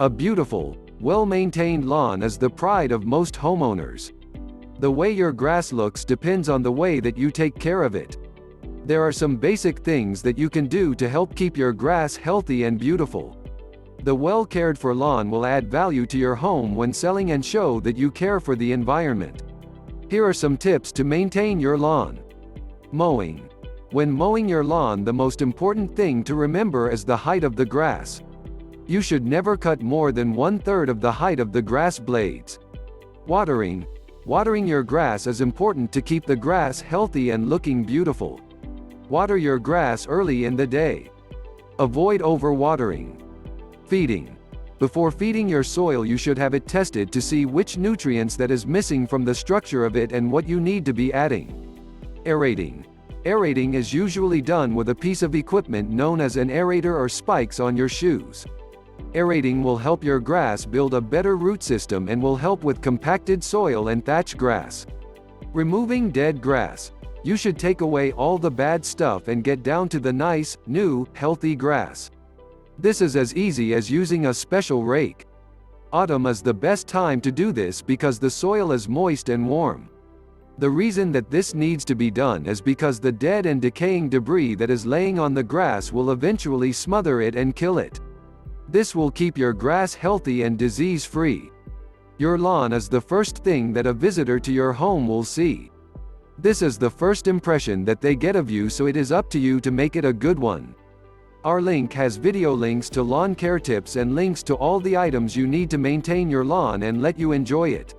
A beautiful, well-maintained lawn is the pride of most homeowners. The way your grass looks depends on the way that you take care of it. There are some basic things that you can do to help keep your grass healthy and beautiful. The well-cared-for lawn will add value to your home when selling and show that you care for the environment. Here are some tips to maintain your lawn. Mowing. When mowing your lawn, the most important thing to remember is the height of the grass. You should never cut more than 1/3 of the height of the grass blades. Watering. Watering your grass is important to keep the grass healthy and looking beautiful. Water your grass early in the day. Avoid overwatering. Feeding. Before feeding your soil, you should have it tested to see which nutrients that is missing from the structure of it and what you need to be adding. Aerating. Aerating is usually done with a piece of equipment known as an aerator or spikes on your shoes. Aerating will help your grass build a better root system and will help with compacted soil and thatch grass. Removing dead grass. You should take away all the bad stuff and get down to the nice, new, healthy grass. This is as easy as using a special rake. Autumn is the best time to do this because the soil is moist and warm. The reason that this needs to be done is because the dead and decaying debris that is laying on the grass will eventually smother it and kill it. This will keep your grass healthy and disease-free. Your lawn is the first thing that a visitor to your home will see. This is the first impression that they get of you, so it is up to you to make it a good one. Our link has video links to lawn care tips and links to all the items you need to maintain your lawn and let you enjoy it.